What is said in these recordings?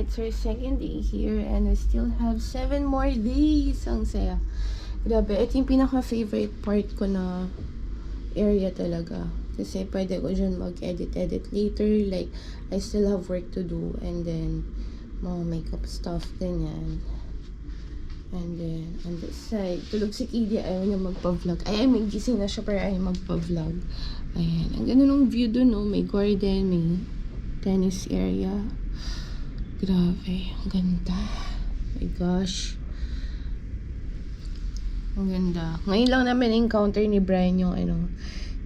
It's our second day here and we still have 7 more days. Ang saya. Grabe, ito yung pinaka-favorite part ko na area talaga. Kasi pwede ko dyan mag-edit later. Like, I still have work to do. And then, mga makeup stuff, ganyan. And then, on this side, tulog si Kidi, ayaw niya magpa-vlog. Ay, may gising na siya, pero ayaw magpa-vlog. Ayan, ang ganda ng view dun, no? May garden, may tennis area. Grabe, ang ganda. Oh my gosh. Ang ganda. Ngayon lang namin encounter ni Brian yung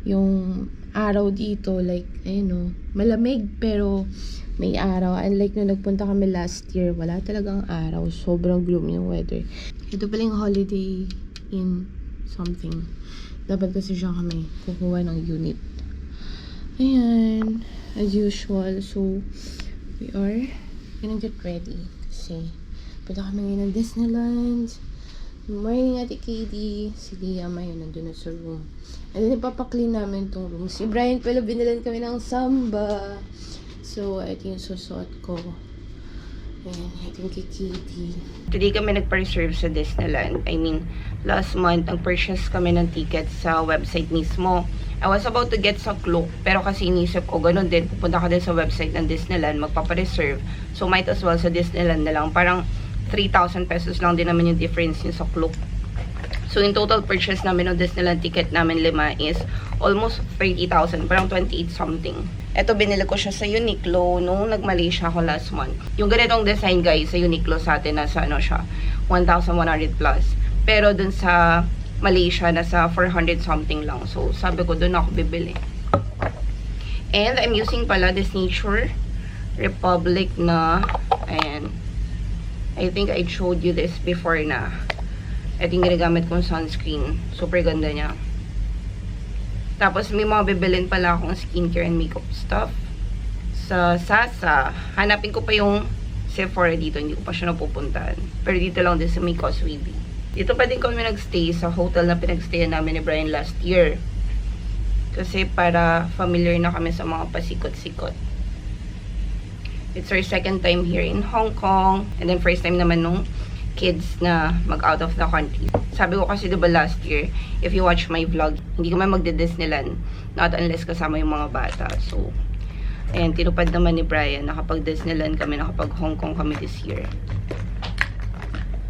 yung araw dito, like, malamig pero may araw. Unlike nung nagpunta kami last year, wala talagang araw. Sobrang gloomy yung weather. Ito pala yung Holiday Inn something. Dapat kasi siya kami kukuha ng unit. Ayan. As usual. So, we are gonna get ready. Kasi, punta kami ngayon ng Disneyland. Good morning, Ate Katie. Si Liam, ayun, nandun na sa room. And then, ipapaklean namin tong room. Si Brian pala, binalan kami ng samba. So, ito yung susuot ko. Ayan, ito yung kay Katie. Today kami nagpa-reserve sa Disneyland. I mean, last month, nag-purchase kami ng tickets sa website mismo. I was about to get sa Klook, pero kasi inisip ko, ganun din, pupunta ka din sa website ng Disneyland, magpapa-reserve. So, might as well sa Disneyland na lang. Parang 3,000 pesos lang din naman yung difference yung sa Klook. So, in total purchase namin ng Disneyland ticket namin 5 is almost 30,000. Parang 28 something. Ito, binili ko siya sa Uniqlo nung nag-Malaysia ako last month. Yung ganitong design, guys, sa Uniqlo sa atin, nasa siya, 1,100 plus. Pero dun sa Malaysia, nasa 400 something lang. So, sabi ko, dun ako bibili. And, I'm using pala this Nature Republic na, ayan, I think I showed you this before na. Ito yung ginagamit kong sunscreen. Super ganda niya. Tapos may mga bibilin pala akong skincare and makeup stuff. Sa Sasa, hanapin ko pa yung Sephora dito. Hindi ko pa siya napupuntahan. Pero dito lang din sa may Causeway Bay. Dito pa din kami nagstay sa hotel na pinagstayan namin ni Brian last year. Kasi para familiar na kami sa mga pasikot-sikot. It's our second time here in Hong Kong. And then first time naman nung kids na mag-out of the country. Sabi ko kasi diba last year, if you watch my vlog, hindi kami magde-Disneyland. Not unless kasama yung mga bata. So, ayan, tinupad naman ni Brian. Nakapag-Disneyland kami, nakapag-Hong Kong kami this year.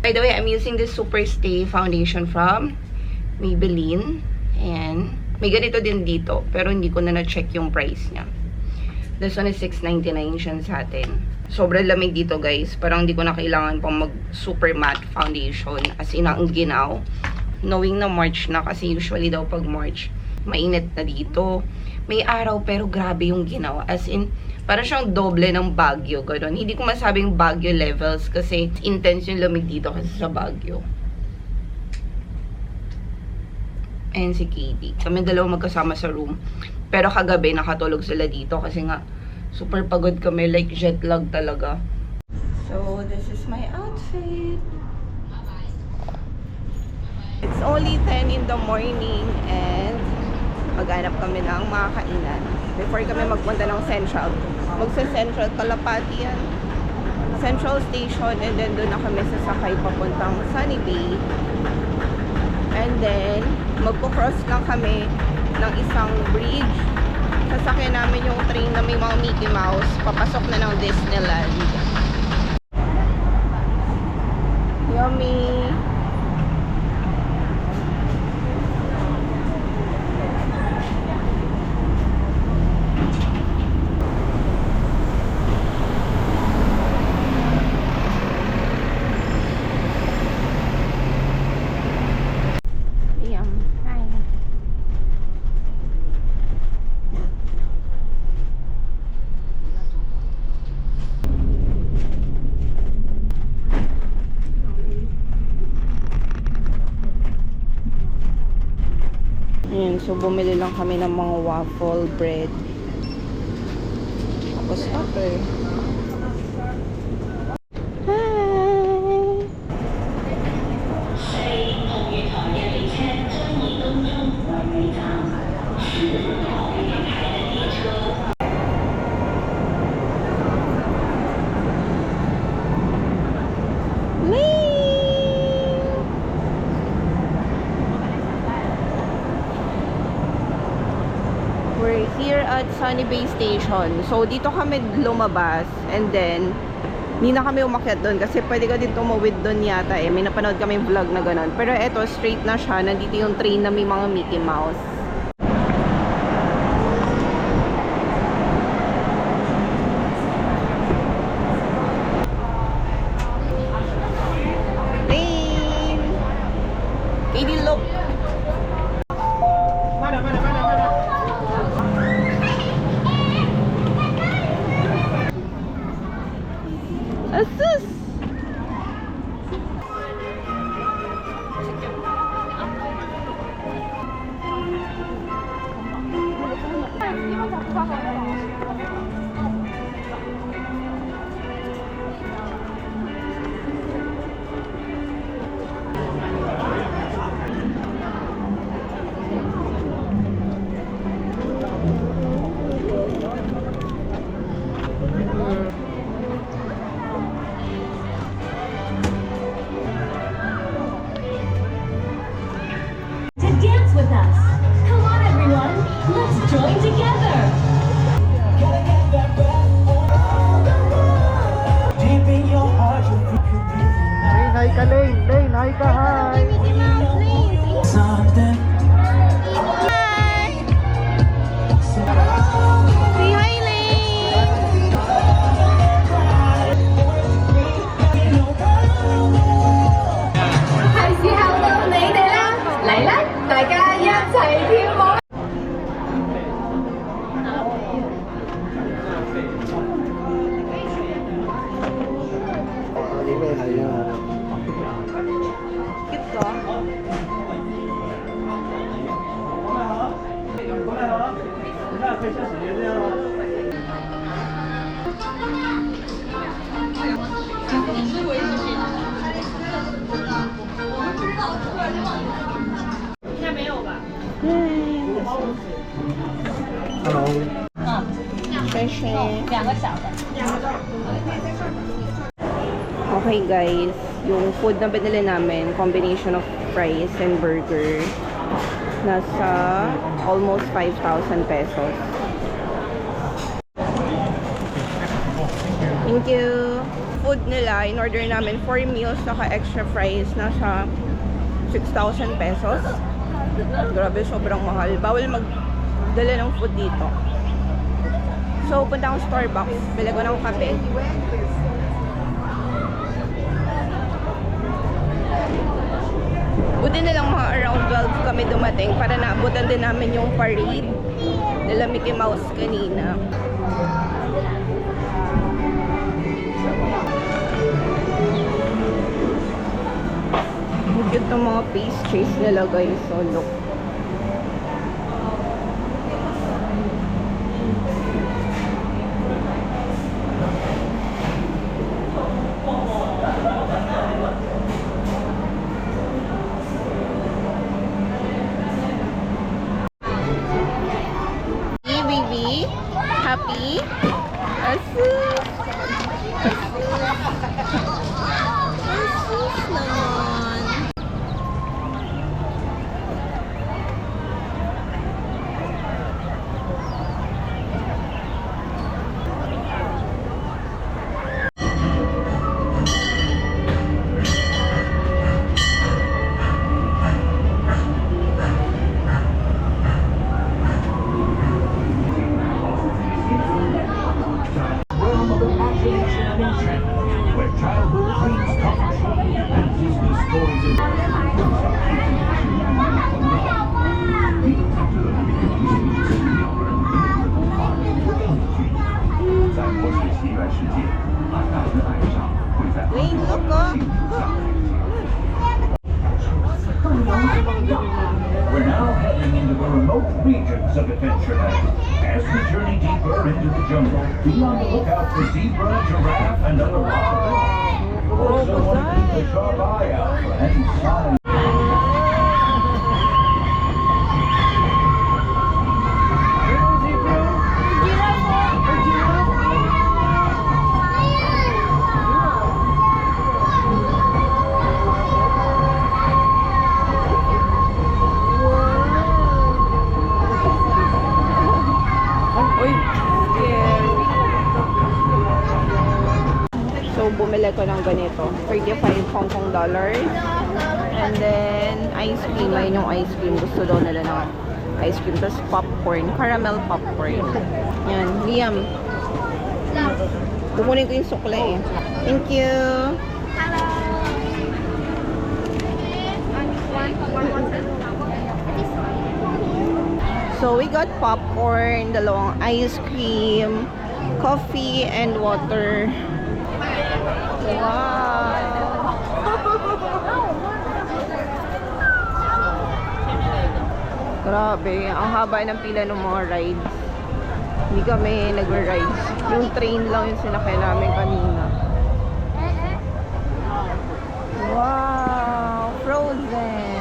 By the way, I'm using this Superstay foundation from Maybelline. And may ganito din dito. Pero hindi ko na na-check yung price niya. This one is $6.99 siya sa atin. Sobrang lamig dito, guys. Parang hindi ko na kailangan pang mag super matte foundation. As in, ang ginaw. Knowing na March na, kasi usually daw pag March, mainit na dito. May araw, pero grabe yung ginaw. As in, parang siyang doble ng Baguio. Ganun. Hindi ko masabing Baguio levels kasi intense yung lamig dito kasi sa Baguio. Ayan si Katie. Kami dalawa magkasama sa room. Pero kagabi, nakatulog sila dito kasi nga, super pagod kami. Like, jet lag talaga. So, this is my outfit. It's only 10 in the morning and maghanap kami ng mga kainan. Before kami magpunta ng Central. Magsa-Central, Kalapati yan. Central Station and then doon na kami sasakay papuntang Sunny Bay. And then, magpo-cross lang kami ng isang bridge. Sasakyan namin yung train na may mga Mickey Mouse. Papasok na ng Disneyland. Yummy! Ayan, so bumili lang kami ng mga waffle bread. Tapos upper. We're here at Sunny Bay Station. So, dito kami lumabas. And then, hindi na kami umakyat doon kasi pwede ka din tumawid doon yata eh. May napanood kami vlog na ganun. Pero eto, straight na siya. Nandito yung train na may mga Mickey Mouse. Train! Katie, look! Asus! To dance with us. Come on, everyone. Let's join together. Deep in your heart, you think you Lane, hi ka Lane. Lane, hi ka, hi. something. Say hi, Lane! Hãy xì hào đâu này đây là lại lách đại ca giang chạy thiên môn. Cute ko. Hello. Okay guys, yung food na binili namin, combination of fries and burger, nasa almost 5,000 pesos. Thank you! Food nila, in order namin 4 meals, saka extra fries, nasa 6,000 pesos. Grabe, sobrang mahal. Bawal magdala ng food dito. So, punta akong Starbucks. Bili ko ng kape. Buti na lang mga around 12 kami dumating para naabutan din namin yung parade nila Mickey Mouse kanina. Ang cute ng mga pastries nila guys. So, look. Hey baby, happy? Asus! Asus naman. Realm of imagination and enchantment, where childhood dreams come true and Disney stories in 在魔水奇缘世界，大人爱上会在 Wait, look oh. We're now heading into the remote regions of Adventureland. As we journey deeper into the jungle, be on the lookout for zebra, giraffe, and other wild. Also want to keep a sharp eye out for any signs. bumili ko ng ganito. 35 Hong Kong dollars. And then, ice cream. Ayun yung ice cream. Gusto daw nila ng ice cream. Tapos popcorn. Caramel popcorn. Yan. Liam. Kukunin ko yung sukle eh. Thank you. So, we got popcorn, dalawang ice cream, coffee, and water. Wow! Grabe, ang haba ng pila ng mga rides. Hindi kami nag-rides. Yung train lang yung sinakay namin kanina. Wow! Frozen!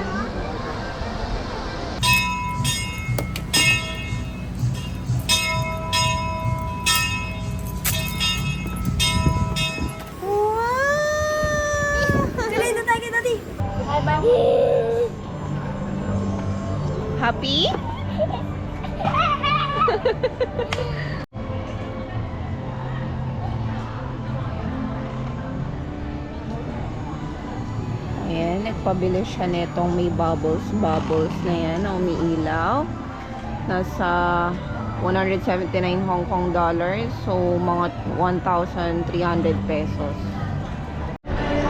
Happy? Ayan, nagpabili siya nitong may bubbles na yan na umiilaw. Nasa 179 Hong Kong dollars. So, mga 1,300 pesos.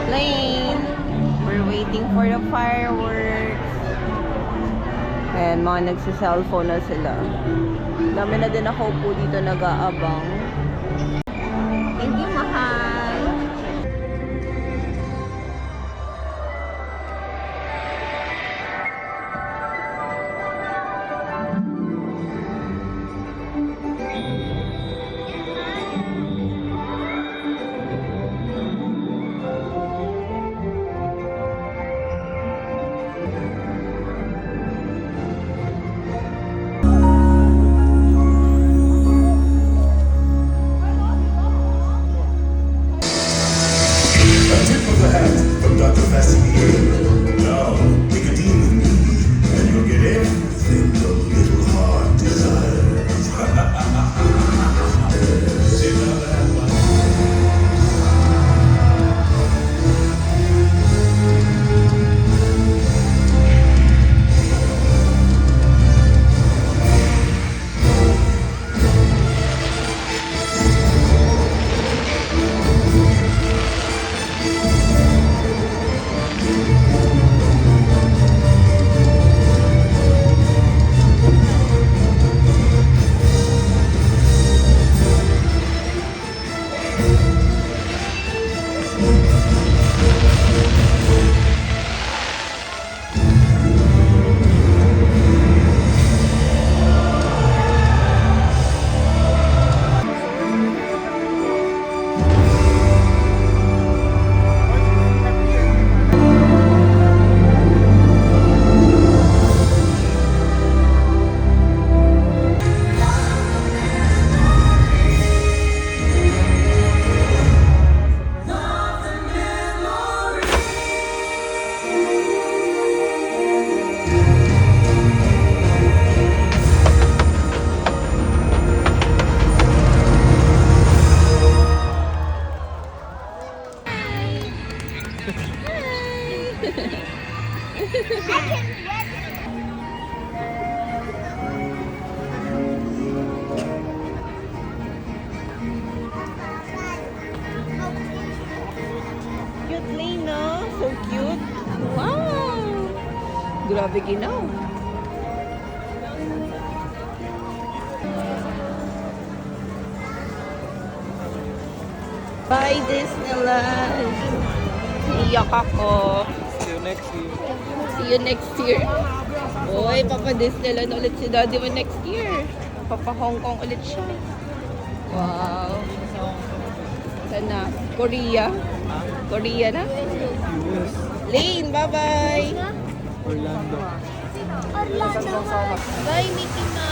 Plane! We're waiting for the fireworks. Ayan, mga nagsa-cellphone na sila. Dami na din ako po dito nag-aabang. Thank you, mahal! A tip of the hat from Dr. Fascinator. Now, take a deal with me, and you'll get everything your little heart desires. See now that one? Cute lane, no? So cute. Wow! Grabe ginaw. Bye, Disneyland! Iyak ako. See you next year. See you next year. Uy, Papa Disneyland ulit si Daddy mo next year. Papa Hong Kong ulit siya. Wow. Saan na? Korea? Korea na? US. Lane, bye-bye! Orlando. Bye, Mickey Mouse!